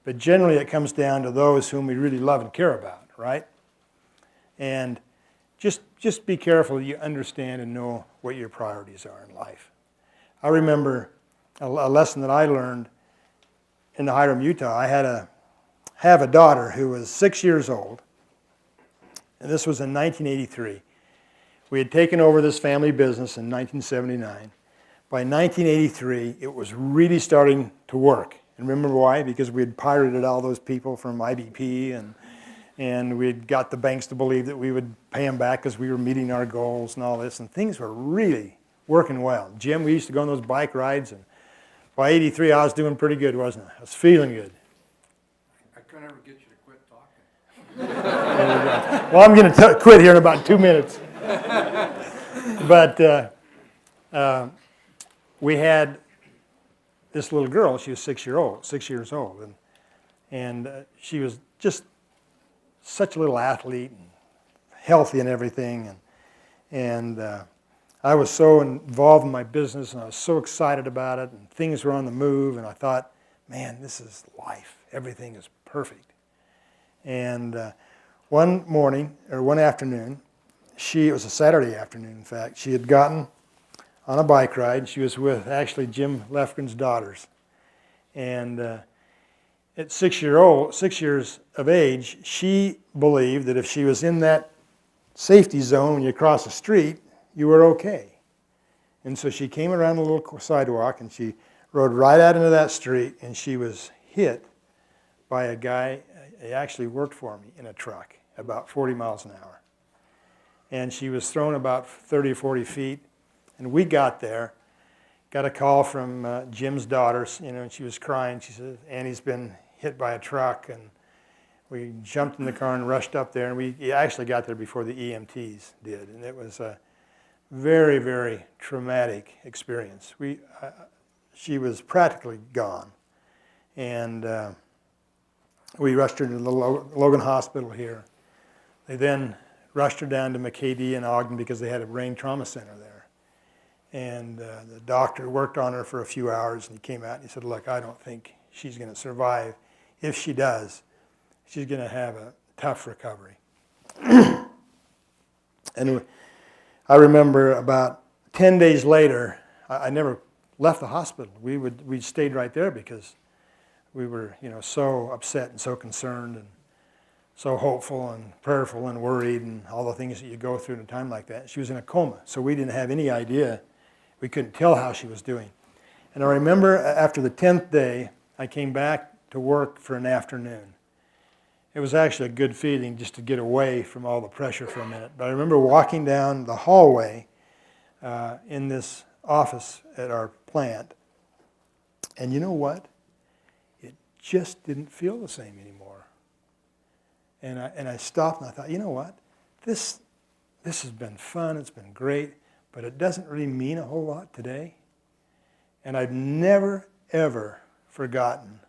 but generally it comes down to those whom we really love and care about, right? And just be careful that you understand and know what your priorities are in life. I remember a lesson that I learned in the Hiram, Utah. I have a daughter who was 6 years old, and this was in 1983. We had taken over this family business in 1979. By 1983, it was really starting to work. And remember why? Because we had pirated all those people from IBP, and we had got the banks to believe that we would pay them back because we were meeting our goals and all this, and things were really working well. Jim, we used to go on those bike rides, and by 83, I was doing pretty good, wasn't I? I was feeling good. I couldn't ever get you to quit talking. Well, I'm going to quit here in about 2 minutes. But we had this little girl. She was 6 years old, and she was just such a little athlete and healthy and everything. And I was so involved in my business, and I was so excited about it, and things were on the move, and I thought, man, this is life. Everything is perfect. And one afternoon, it was a Saturday afternoon, in fact, she had gotten on a bike ride. She was with actually Jim Lefgren's daughters. And at 6 years of age, she believed that if she was in that safety zone when you cross the street, you were okay. And so she came around a little sidewalk and she rode right out into that street, and she was hit by a guy who actually worked for me in a truck about 40 miles an hour. And she was thrown about 30 or 40 feet. And we got there, got a call from Jim's daughters, and she was crying. She said, Annie's been hit by a truck. And we jumped in the car and rushed up there, and we actually got there before the EMTs did. And it was a very, very traumatic experience. She was practically gone. And we rushed her to the Logan Hospital here. They then rushed her down to McKD in Ogden because they had a brain trauma center there. And the doctor worked on her for a few hours, and he came out and he said, look, I don't think she's going to survive. If she does, she's going to have a tough recovery. And I remember about 10 days later, I never left the hospital. We stayed right there because we were, so upset and so concerned and so hopeful and prayerful and worried and all the things that you go through in a time like that. She was in a coma, so we didn't have any idea. We couldn't tell how she was doing. And I remember after the 10th day, I came back to work for an afternoon. It was actually a good feeling just to get away from all the pressure for a minute. But I remember walking down the hallway in this office at our plant. And you know what? It just didn't feel the same anymore. And I stopped and I thought, you know what? This has been fun, it's been great, but it doesn't really mean a whole lot today. And I've never, ever forgotten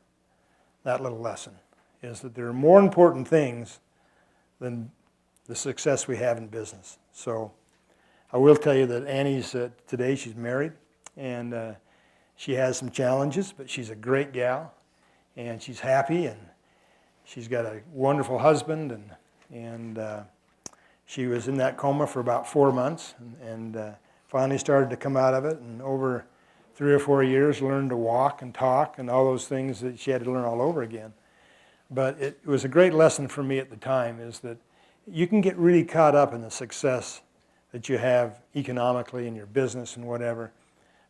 that little lesson, is that there are more important things than the success we have in business. So I will tell you that Annie's, today she's married, and she has some challenges, but she's a great gal, and she's happy, and she's got a wonderful husband, and she was in that coma for about 4 months, and finally started to come out of it, and over 3 or 4 years learned to walk and talk and all those things that she had to learn all over again. But it was a great lesson for me at the time, is that you can get really caught up in the success that you have economically in your business and whatever,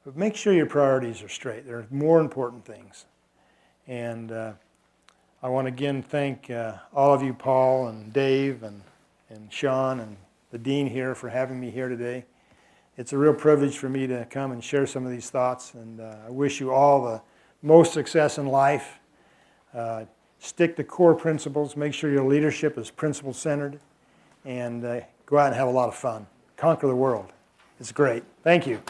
but make sure your priorities are straight. There are more important things. And I want to again thank all of you, Paul and Dave and Sean and the dean here, for having me here today. It's a real privilege for me to come and share some of these thoughts, and I wish you all the most success in life. Stick to core principles. Make sure your leadership is principle-centered, and go out and have a lot of fun. Conquer the world. It's great. Thank you.